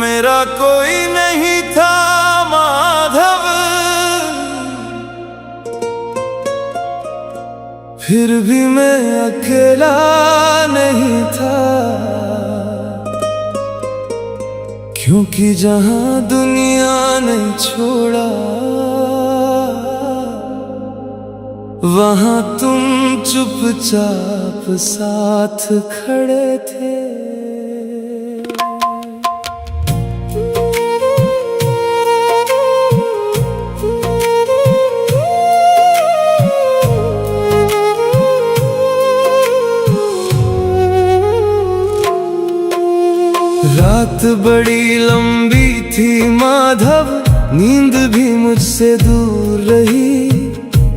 मेरा कोई नहीं था माधव, फिर भी मैं अकेला नहीं था, क्योंकि जहां दुनिया ने छोड़ा वहां तुम चुपचाप साथ खड़े थे। रात बड़ी लंबी थी माधव, नींद भी मुझसे दूर रही।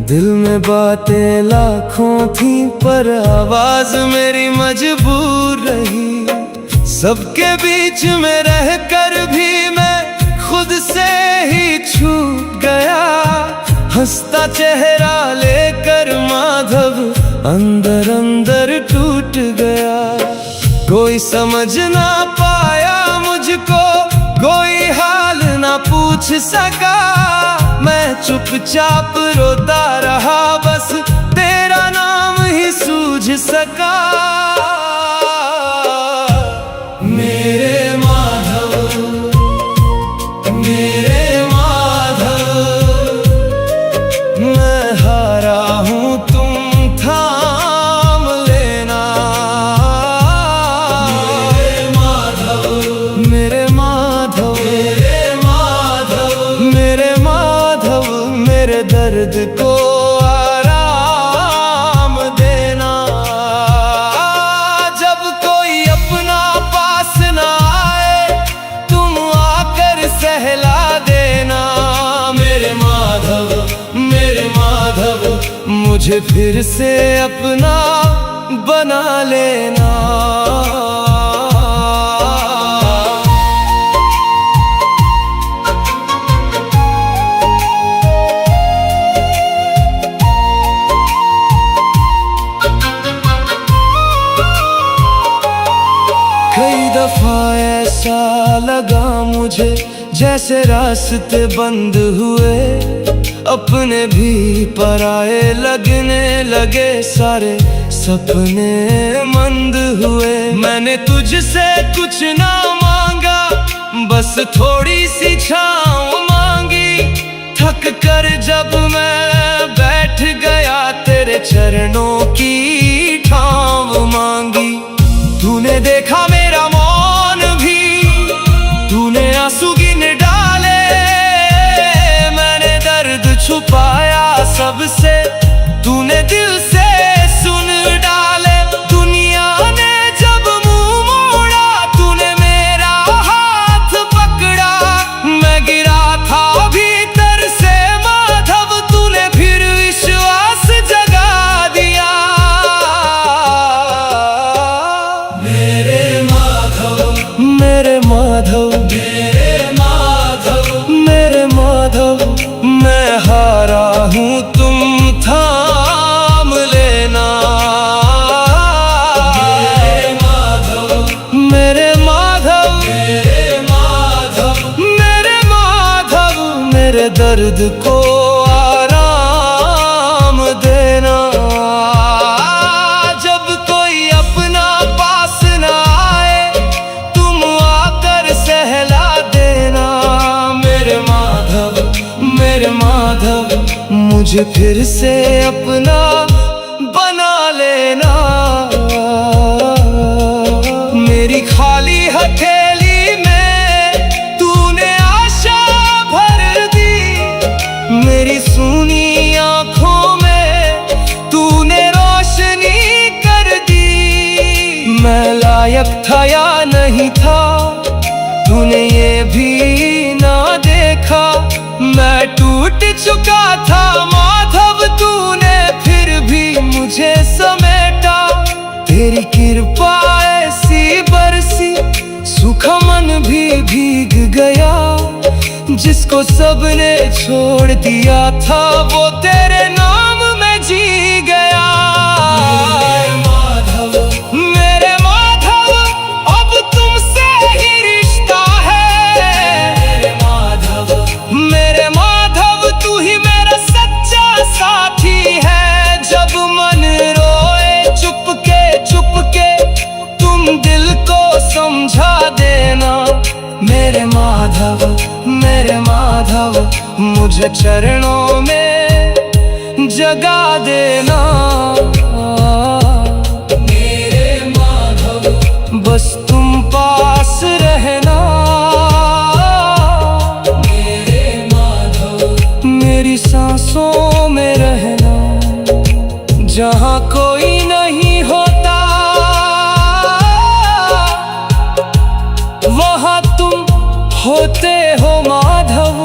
दिल में बातें लाखों थी पर आवाज मेरी मजबूर रही। सबके बीच में रहकर भी मैं खुद से ही छूट गया। हंसता चेहरा लेकर माधव अंदर अंदर टूट गया। कोई समझ ना पाया मुझको, कोई हाल ना पूछ सका। मैं चुपचाप रोता रहा, बस तेरा नाम ही सूझ सका। मेरे माधव, मेरे माधव, मैं हारा हूँ तुम थाम लेना। मेरे माधव, मेरे माधव, मेरे माधव, मेरे माधव, मेरे दर्द को आराम देना। जब कोई अपना पास ना आए तुम आकर सहला देना। मेरे माधव, मेरे माधव, मुझे फिर से अपना बना लेना। कई दफा ऐसा लगा मुझे जैसे रास्ते बंद हुए, अपने भी पराए लगने लगे, सारे सपने मंद हुए। मैंने तुझसे कुछ ना मांगा, बस थोड़ी सी छाँव मांगी। थक कर जब मैं बैठ गया तेरे चरणों की छाँव मांगी। तूने देखा मेरा मौन भी, तूने आंसू गिन डाले। मैंने दर्द छुपाया सबसे, तूने दिल से सुन डाले। दुनिया ने जब मुंह मोड़ा तूने मेरा हाथ पकड़ा। मैं गिरा था भीतर से माधव, तूने फिर विश्वास जगा दिया। मेरे माधव, मेरे माधव, मेरे माधव, मेरे माधव, मैं हारा हूँ तुम थाम लेना। मेरे माधव, मेरे माधव, मेरे माधव, मेरे माधव, मेरे दर्द को आराम देना। जब कोई अपना पास ना आए तुम आकर सहला देना। मेरे माधव, मेरे माधव, मुझे फिर से अपना बना लेना। मेरी खाली हथेली में तूने आशा भर दी, मेरी सूनी आँखों में तूने रोशनी कर दी। मैं लायक था या नहीं था तूने ये भी ना देखा। मैं टूट चुका था माधव, तूने फिर भी मुझे समेटा। तेरी कृपा ऐसी बरसी, सूखा मन भी भीग गया। जिसको सबने छोड़ दिया था वो तेरे नाम में जी गया। मेरे माधव, मेरे माधव, मेरे माधव, मेरे माधव, मुझे चरणों में जगा देना। मेरे माधव, बस तुम पास रहना। मेरे माधव, मेरी सांसों में रहना। जहाँ कोई नहीं होता वहाँ तुम होते हो माधव।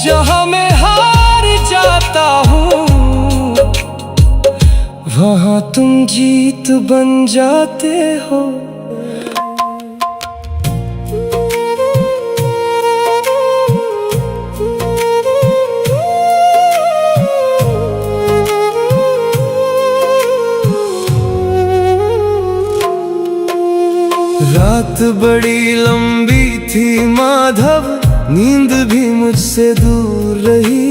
जहाँ मैं हार जाता हूँ वहाँ तुम जीत बन जाते हो। रात बड़ी लंबी थी माधव, नींद भी मुझसे दूर रही।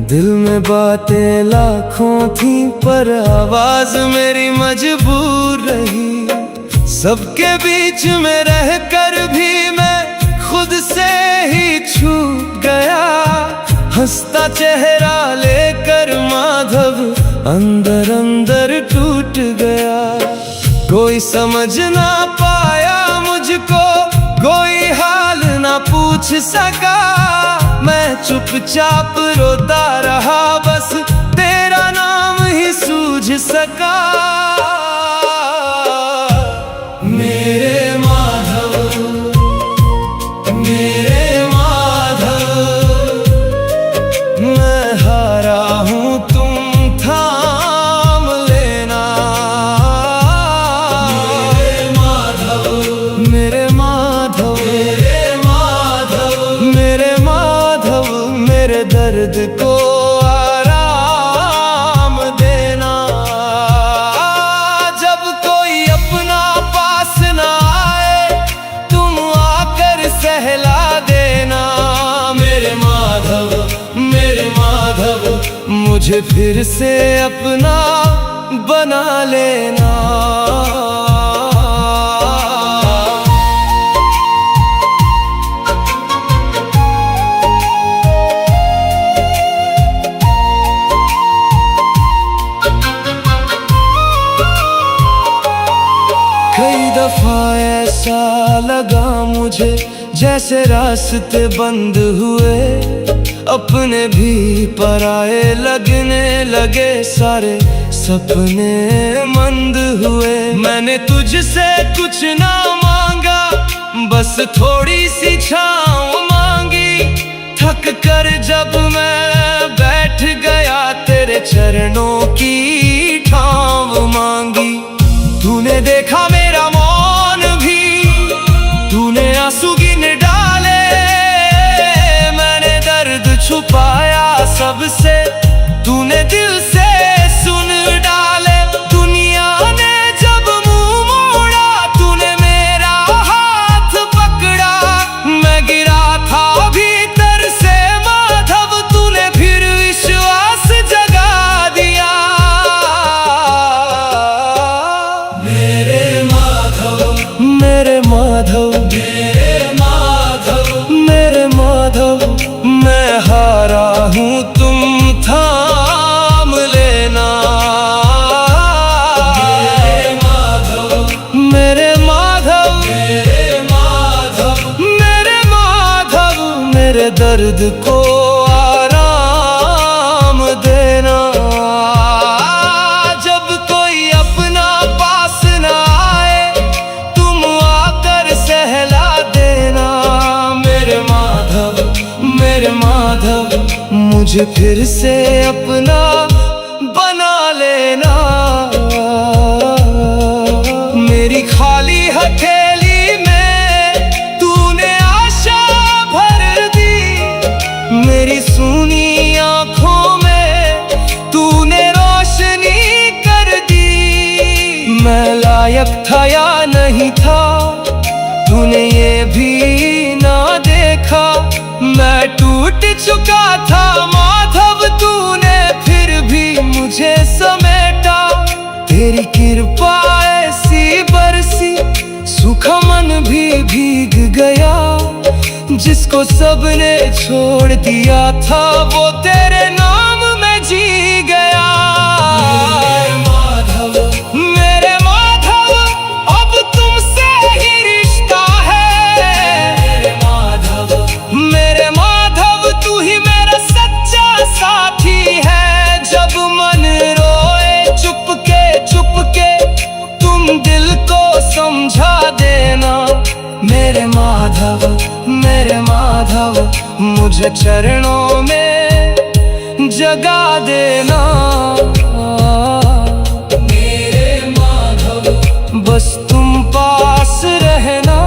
दिल में बातें लाखों थी पर आवाज मेरी मजबूर रही। सबके बीच में रहकर भी मैं खुद से ही छूट गया। हंसता चेहरा लेकर माधव अंदर अंदर टूट गया। कोई समझ ना पाया मुझको, कोई हाल ना पूछ सका। मैं चुपचाप रोता रहा, बस तेरा नाम ही सूझ सका। मेरे माधव, मेरे माधव, मैं हारा हूँ तुम थाम लेना। मेरे माधव, मेरे माधव, मेरे माधव, मेरे दर्द को आराम देना। जब कोई अपना पास ना आए तुम आकर सहला देना। मेरे माधव, मेरे माधव, मुझे फिर से अपना बना लेना। कई दफा ऐसा लगा मुझे जैसे रास्ते बंद हुए। अपने भी पराए लगने लगे, सारे सपने मंद हुए। मैंने तुझसे कुछ ना मांगा, बस थोड़ी सी छाँव मांगी। थक कर जब मैं बैठ गया तेरे चरणों की छाँव मांगी। तूने देखा मेरा मौन भी, तूने आंसू गिन डाले। मैंने दर्द छुपाया सबसे, तूने दिल से सुन डाले। दुनिया ने जब मुंह मोड़ा तूने मेरा हाथ पकड़ा। मैं गिरा था भीतर से माधव, तूने फिर विश्वास जगा दिया। मेरे माधव, मेरे माधव, मेरे माधव, मेरे माधव, मैं हारा हूँ तुम थाम लेना। मेरे माधव, मेरे माधव, मेरे माधव, मेरे माधव, मेरे दर्द को आराम देना। जब कोई अपना पास ना आए तुम आकर सहला देना। मेरे माधव, मेरे माधव, मुझे फिर से अपना बना लेना। मेरी खाली हथेली में तूने आशा भर दी। मेरी सूनी आँखों में तूने रोशनी कर दी। मैं लायक था या नहीं था तूने ये भी ना देखा। मैं टूट चुका था माधव, तूने फिर भी मुझे समेटा। तेरी कृपा ऐसी बरसी, सूखा मन भी भीग जिसको सबने छोड़ दिया था वो तेरे नाम में जी गया। मेरे माधव अब तुमसे ही रिश्ता है। मेरे माधव तू ही मेरा सच्चा साथी है। जब मन रोए चुपके तुम दिल को समझा देना। मेरे माधव मुझे चरणों में जगा देना। मेरे माधव बस तुम पास रहना।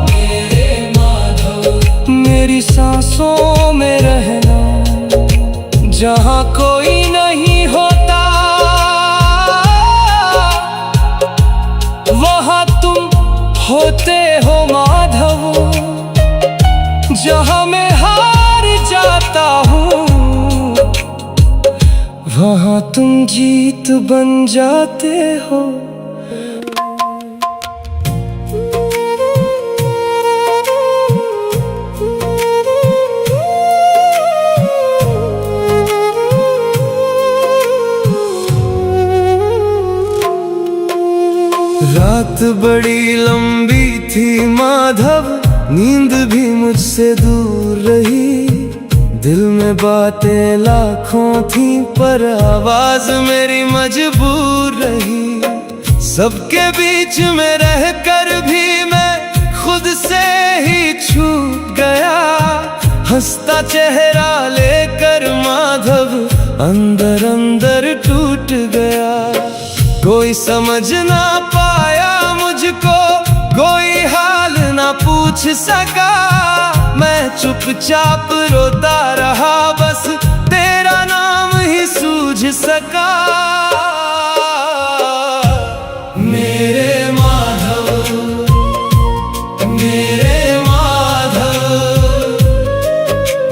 मेरे माधव मेरी सांसों में रहना। जहाँ कोई नहीं होता वहाँ तुम होते हो माधव। जहाँ मैं हार जाता हूँ वहाँ तुम जीत बन जाते हो। रात बड़ी लंबी थी माधव, नींद भी मुझसे दूर रही। दिल में बातें लाखों थी पर आवाज मेरी मजबूर रही। सबके बीच में रहकर भी मैं खुद से ही छूट गया। हंसता चेहरा लेकर माधव अंदर अंदर टूट गया। कोई समझ ना पाया मुझको, कोई हाल ना पूछ सका। मैं चुपचाप रोता रहा, बस तेरा नाम ही सूझ सका। मेरे माधव, मेरे माधव,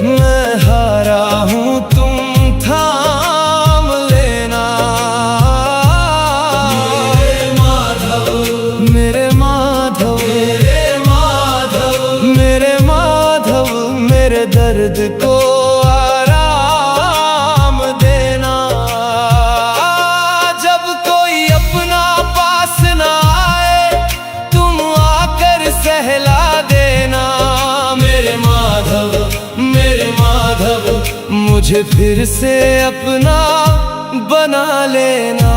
मैं हारा हूँ तुम थाम लेना। मेरे माधव, मेरे माधव, मेरे माधव, मेरे दर्द को आराम देना। जब कोई अपना पास ना आए तुम आकर सहला देना। मेरे माधव, मेरे माधव, मुझे फिर से अपना बना लेना।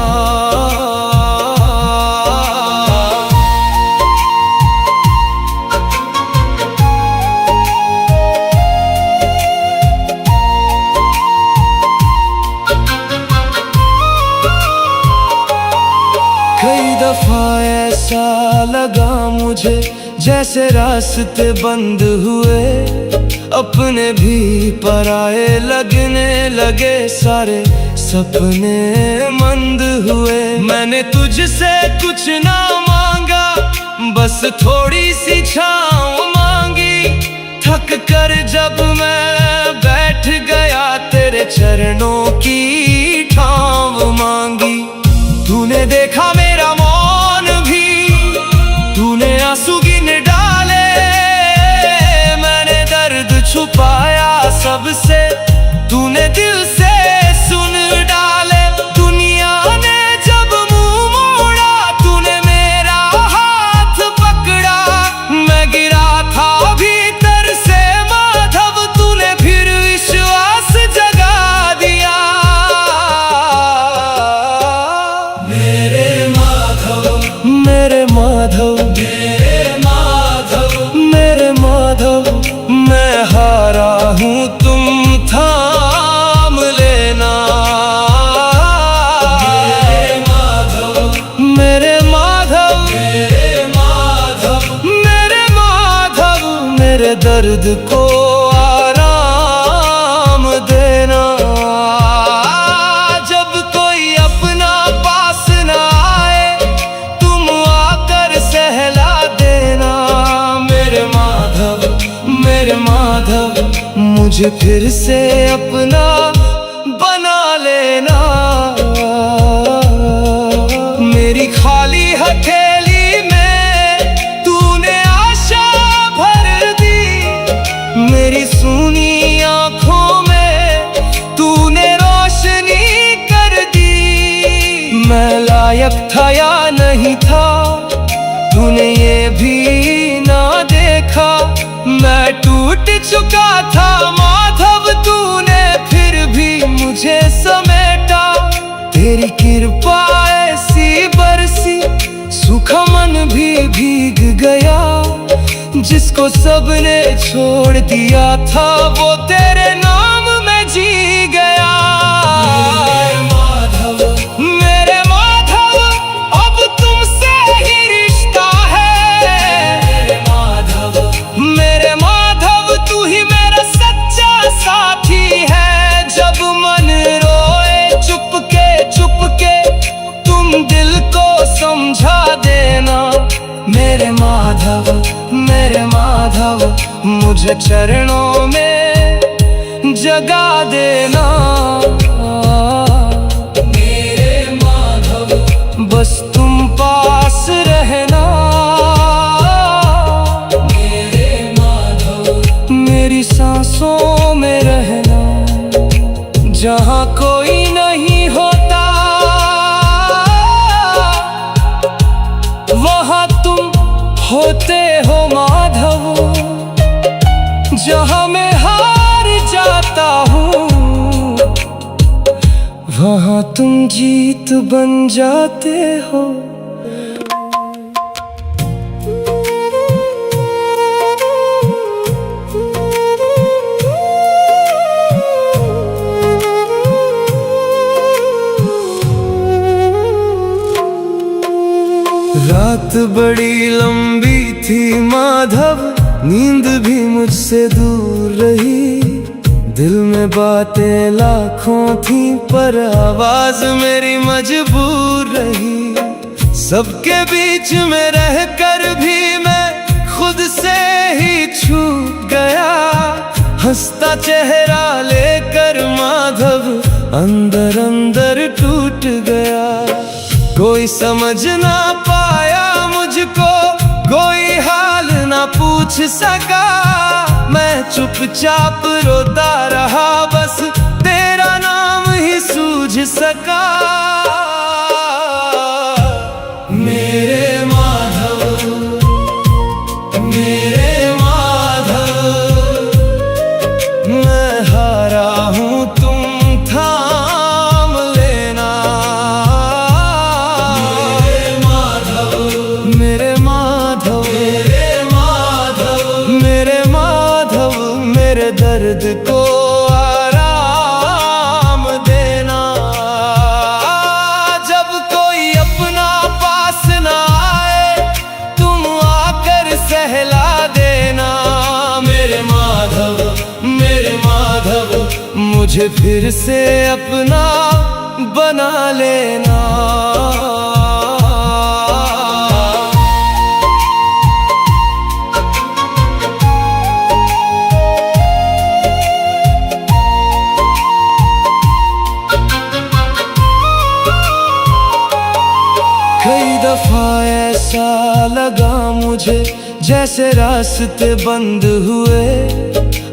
कई दफा ऐसा लगा मुझे जैसे रास्ते बंद हुए। अपने भी पराए लगने लगे, सारे सपने मंद हुए। मैंने तुझसे कुछ ना मांगा, बस थोड़ी सी छाँव मांगी। थक कर जब मैं बैठ गया तेरे चरणों की छाँव मांगी। तूने देखा मेरा मौन भी, तूने आंसू गिन डाले। मैंने दर्द छुपाया सबसे, तूने दिल से सुन डाले। दुनिया ने जब मुंह मोड़ा तूने मेरा हाथ पकड़ा। मैं गिरा था भीतर से माधव, तूने फिर विश्वास जगा दिया। मेरे माधव, मेरे माधव, मेरे माधव, मेरे माधव, मैं हारा हूँ तुम थाम लेना। मेरे माधव, मेरे माधव, मेरे माधव, मेरे माधव, मेरे दर्द को आराम देना। जब कोई अपना पास ना आए तुम आकर सहला देना। मेरे माधव, मेरे माधव, मुझे फिर से अपना बना लेना। मेरी खाली हथेली में तूने आशा भर मैं लायक था या नहीं था, तूने ये भी ना देखा। मैं टूट चुका था माधव, तूने फिर भी मुझे समेटा। तेरी कृपा ऐसी बरसी, सूखा मन भी भीग गया। जिसको सबने छोड़ दिया था, वो तेरे नाम में जी गया। मेरे माधव, अब तुमसे ही रिश्ता है। मेरे माधव, तू ही मेरा सच्चा साथी है। जब मन रोए चुपके तुम दिल को समझा देना। मेरे माधव, मुझे चरणों में जगा देना। मेरे माधव, बस तुम पास रहना। मेरे माधव, मेरी सांसों में रहना। जहाँ कोई नहीं होता, वहाँ तुम होते हो माधव। जहाँ मैं हार जाता हूँ, वहाँ तुम जीत बन जाते हो। रात बड़ी लंबी थी माधव, नींद भी मुझसे दूर रही। दिल में बातें लाखों थी, पर आवाज मेरी मजबूर रही। सबके बीच में रहकर भी मैं खुद से ही छूट गया। हंसता चेहरा लेकर माधव अंदर अंदर टूट गया। कोई समझ ना पाया मुझको, कोई हाल ना पूछ सका। मैं चुपचाप रोता रहा, बस तेरा नाम ही सूझ सका। मेरे माधव, मेरे माधव, मैं हारा हूँ, तुम थाम लेना। मेरे माधव, मेरे दर्द को आराम देना। जब कोई अपना पास ना आए, तुम आकर सहला देना। मेरे माधव, मुझे फिर से अपना बना लेना। कई दफा ऐसा लगा मुझे, जैसे रास्ते बंद हुए।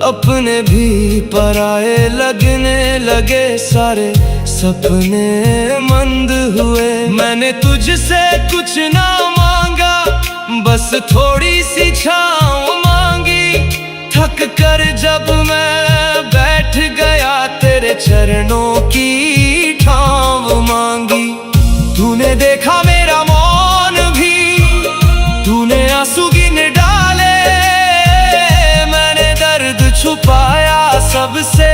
अपने भी पराए लगने लगे, सारे सपने मंद हुए। मैंने तुझसे कुछ ना मांगा, बस थोड़ी सी छाँव मांगी। थक कर जब मैं बैठ गया, तेरे चरणों की छाँव मांगी। तूने देखा मेरा मौन भी, तूने आंसू गिन डाले। मैंने दर्द छुपाया सबसे,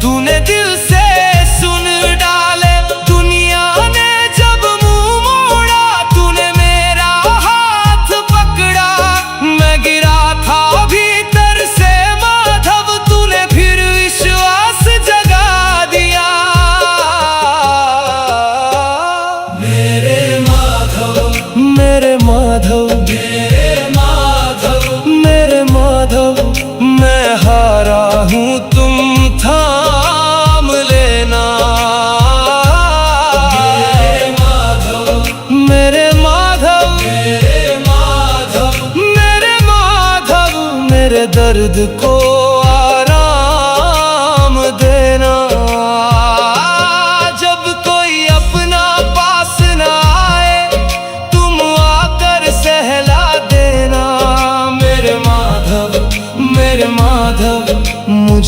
तूने दिल से सुन डाले। दुनिया ने जब मुंह मोड़ा, तूने मेरा हाथ पकड़ा। मैं गिरा था भीतर से माधव, तूने फिर विश्वास जगा दिया। मेरे माधव, मेरे माधव, मैं हारा हूँ, तुम थाम लेना। मेरे माधव, मेरे दर्द को आराम देना। जब कोई अपना पास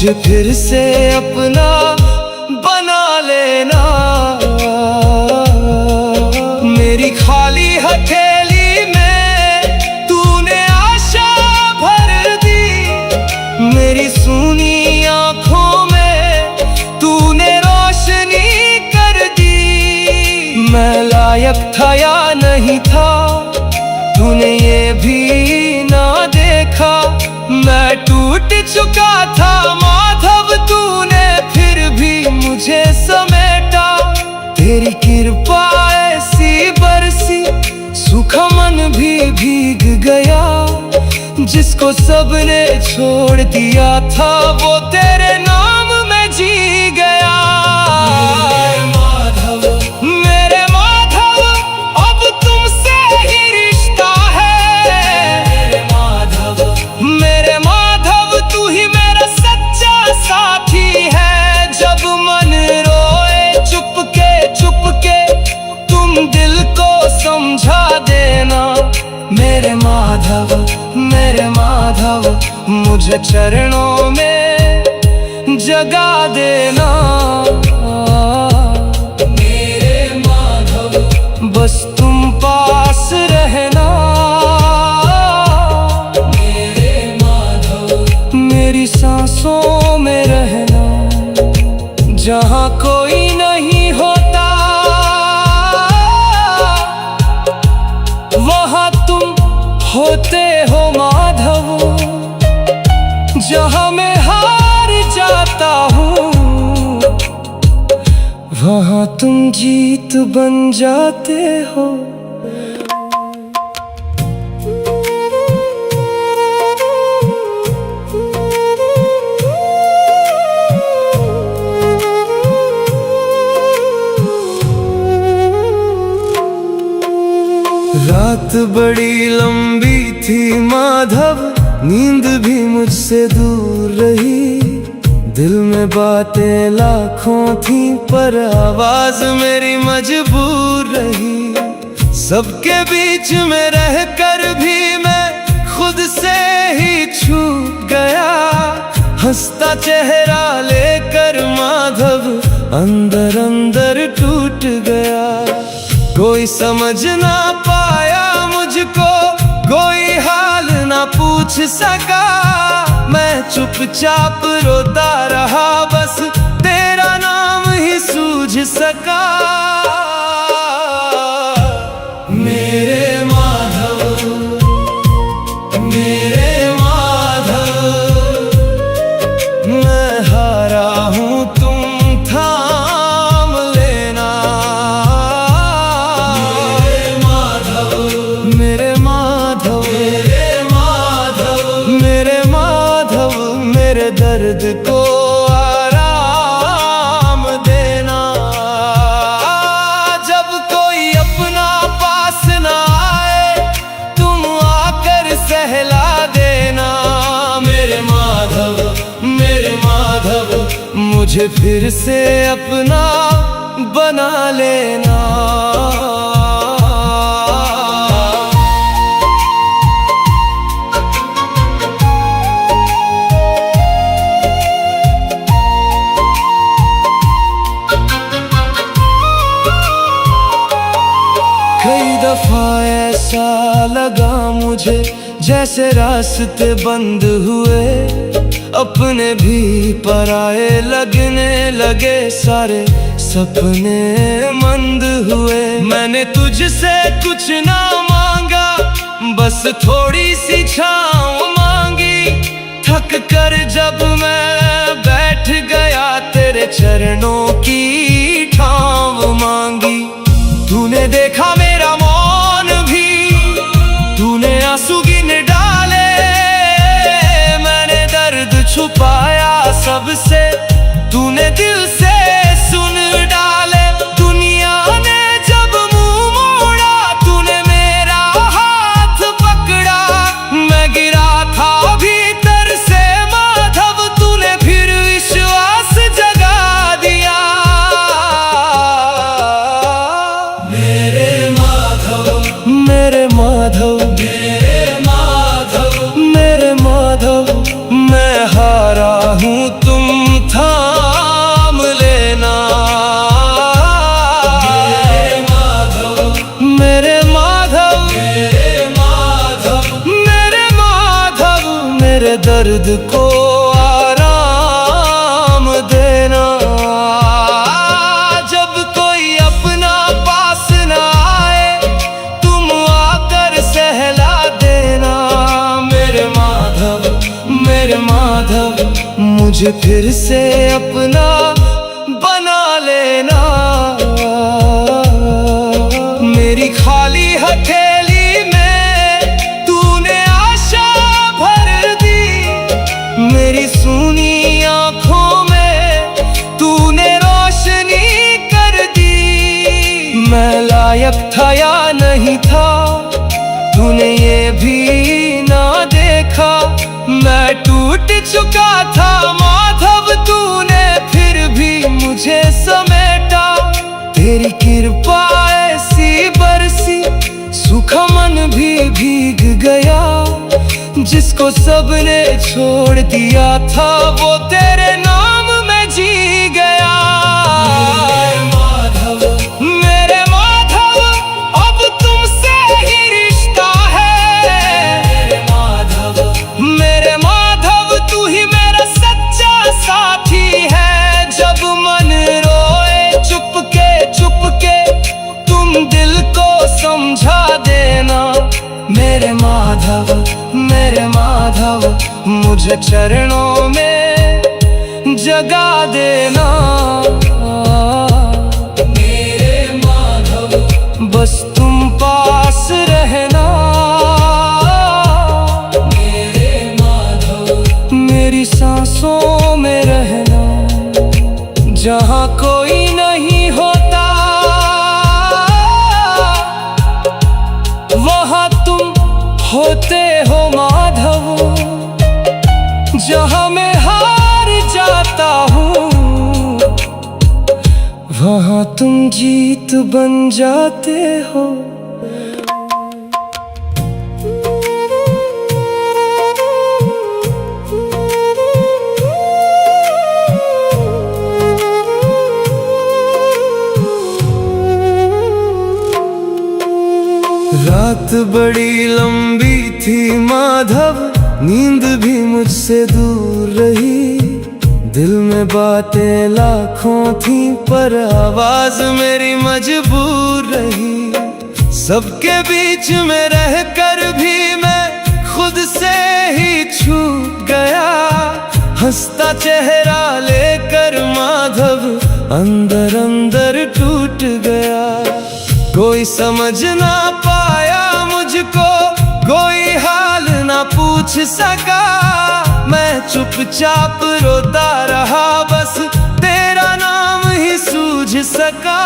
मुझे फिर से अपना बना लेना। मेरी खाली हथेली में तूने आशा भर दी, मेरी सूनी आंखों में तूने रोशनी कर दी। मैं लायक था या नहीं था, तूने ये भी ना देखा। मैं टूट चुका था माधव, तूने फिर भी मुझे समेटा। तेरी कृपा ऐसी बरसी, सूखा मन भी भीग गया। जिसको सबने छोड़ दिया था, वो तेरे नाम में जी गया। मेरे माधव, अब तुमसे ही रिश्ता है। मेरे माधव, तू ही मेरा सच्चा साथी है। जब मन रोए चुपके तुम दिल को समझा देना। मेरे माधव, मुझे चरणों में जगा देना। मेरे माधव, बस तुम पास रहना। मेरे माधव, मेरी सांसों में रहना। जहाँ कोई नहीं होता, वहाँ तुम होते हो माधव। जहाँ मैं हार जाता हूँ, वहाँ तुम जीत बन जाते हो। रात बड़ी लंबी थी माधव, नींद भी मुझसे दूर रही। दिल में बातें लाखों थी, पर आवाज मेरी मजबूर रही। सबके बीच में रहकर भी मैं खुद से ही छूट गया। हंसता चेहरा लेकर माधव अंदर अंदर टूट गया। कोई समझ ना पाया मुझको, कोई हाल ना पूछ सका। मैं चुपचाप रोता रहा, बस तेरा नाम ही सूझ सका। मेरे माधव, मेरे माधव, मैं हारा हूँ, तुम थाम लेना। मेरे माधव, मेरे माधव, मेरे दर्द को आराम देना। जब कोई अपना पास ना आए, तुम आकर सहला देना। मेरे माधव, मुझे फिर से अपना बना लेना। कई दफा ऐसा लगा मुझे, जैसे रास्ते बंद हुए। अपने भी पराए लगने लगे, सारे सपने मंद हुए। मैंने तुझसे कुछ ना मांगा, बस थोड़ी सी छाँव मांगी। थक कर जब मैं बैठ गया, तेरे चरणों की छाँव मांगी। तूने देखा मेरा मौन भी, तूने आंसू गिन डाले। मैंने दर्द छुपाया सबसे, तूने दिल से सुन डाले। दुनिया ने जब मुंह मोड़ा, तूने मेरा हाथ पकड़ा। मैं गिरा था भीतर से माधव, तूने फिर विश्वास जगा दिया। मेरे माधव, मेरे माधव, मेरे माधव, मेरे माधव, मैं हारा हूँ, तुम मेरे माधव, मेरे माधव, मेरे माधव, मेरे दर्द को आराम देना। जब कोई अपना पास न आए तुम आकर सहला देना। मेरे माधव, मेरे माधव, मुझे फिर से अपना बना लेना। मेरी खाली हथेली में तूने आशा भर दी, मेरी सूनी आंखों में तूने रोशनी कर दी। मैं लायक था या नहीं था तूने ये भी ना देखा। मैं टूट चुका था माधव, तूने फिर भी मुझे समेटा। तेरी कृपा ऐसी बरसी सूखा मन भी भीग गया। जिसको सबने छोड़ दिया था वो तेरे नाम में जी गया। मेरे माधव, मेरे माधव, अब तुमसे ही रिश्ता है। मेरे माधव, मेरे माधव, तू ही मेरा सच्चा साथी है। जब मन रोए चुपके चुपके तुम दिल को समझा देना। मेरे माधव, मेरे माधव, मुझे चरणों में जगा देना। मेरे माधव, बस तुम पास रहना। मेरे माधव, मेरी सांसों में रहना। जहाँ कोई नहीं होता वहाँ तुम होते हो माधव। जहाँ मैं हार जाता हूँ वहाँ तुम जीत बन जाते हो। रात बड़ी लंबी थी माधव, नींद भी मुझसे दूर रही। दिल में बातें लाखों थी पर आवाज मेरी मजबूर रही। सबके बीच में रहकर भी मैं खुद से ही छूट गया। हंसता चेहरा लेकर माधव अंदर अंदर टूट गया। कोई समझ ना पाया मुझको, कोई हाल ना पूछ सका। मैं चुपचाप रोता रहा, बस तेरा नाम ही सूझ सका।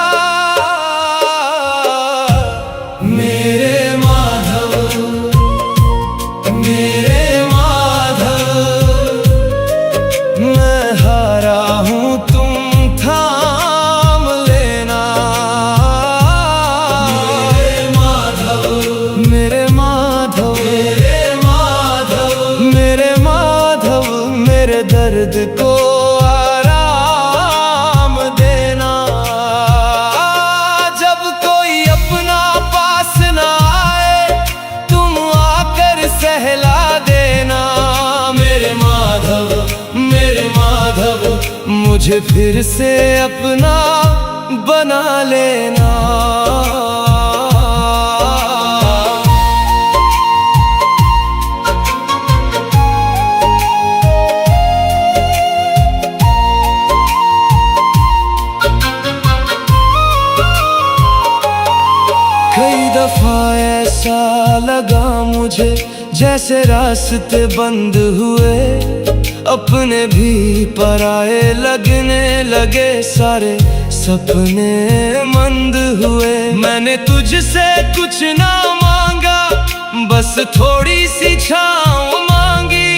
मेरे माधव, मेरे माधव, मैं हारा हूँ तुम थाम लेना। मेरे माधव, मेरे माधव, मेरे माधव, मेरे दर्द को आराम देना। जब कोई अपना पास न आए तुम आकर सहला देना। मेरे माधव, मेरे माधव, मुझे फिर से अपना बना लेना। कई दफा ऐसा लगा मुझे जैसे रास्ते बंद हुए। अपने भी पराए लगने लगे, सारे सपने मंद हुए। मैंने तुझसे कुछ ना मांगा, बस थोड़ी सी छाँव मांगी।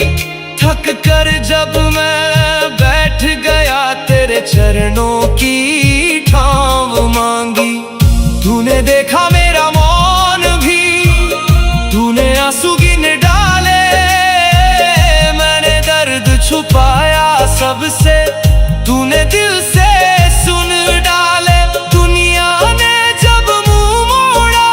थक कर जब मैं बैठ गया तेरे चरणों की ठाव मांगी। तूने देखा मेरा मौन भी, तूने आंसू गिन डाले। मैंने दर्द छुपाया सबसे, तूने दिल से सुन डाले। दुनिया ने जब मुंह मोड़ा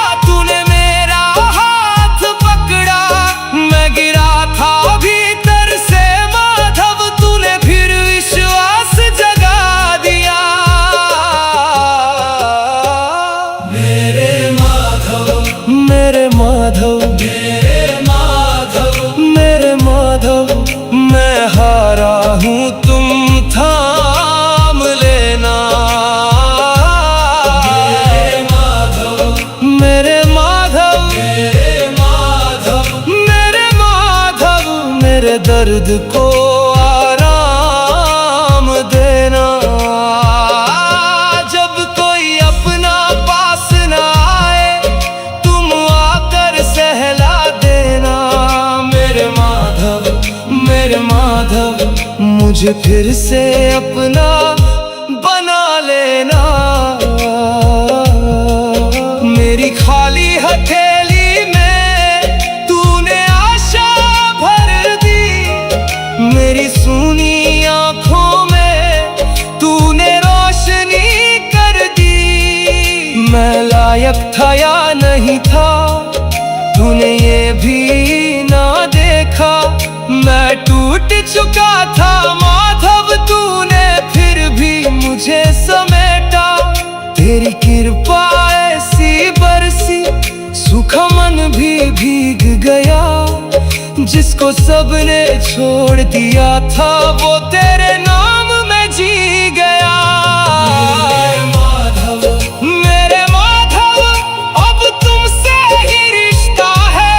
माधव मेरे माधव, मेरे माधव, मेरे माधव। मैं हारा हूँ तुम थाम लेना, मेरे माधव, मेरे माधव, मेरे माधव, मेरे माधव। मेरे दर्द को आराम देना, जब कोई अपना पास न आए तुम आकर सहला देना। मेरे माधव, मेरे माधव, मुझे फिर से अपना बना लेना। मेरी खाली हथेली में तूने आशा भर दी, मेरी सूनी आँखों में तूने रोशनी कर दी। मैं लायक था या नहीं था तूने ये भी ना देखा, मैं टूट चुका था माधव तूने फिर भी मुझे समेटा। तेरी कृपा ऐसी बरसी सूखा मन भी भीग गया, जिसको सबने छोड़ दिया था वो तेरे नाम में जी गया। मेरे माधव, मेरे माधव, अब तुमसे ही रिश्ता है।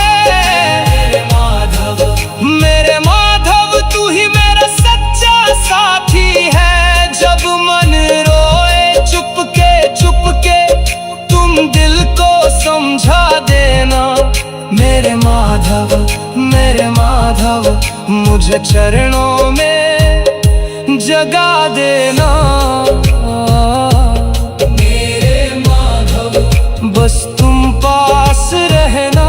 मेरे माधव, मेरे माधव, तू ही मेरा सच्चा साथी है। जब मन रोए चुपके चुपके तुम दिल को समझा देना। मेरे माधव, मेरे माधव, मुझे चरणों में जगा देना। मेरे माधव, बस तुम पास रहना।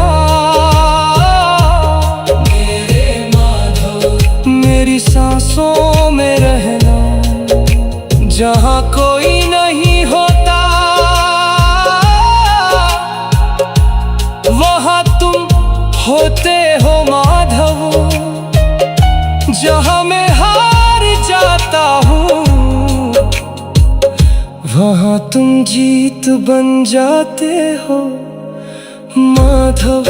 मेरे माधव, मेरी सांसों में रहना, जहाँ कोई नहीं होता वहाँ तुम होते हो माधव। जहाँ मैं हार जाता हूँ वहाँ तुम जीत बन जाते हो माधव।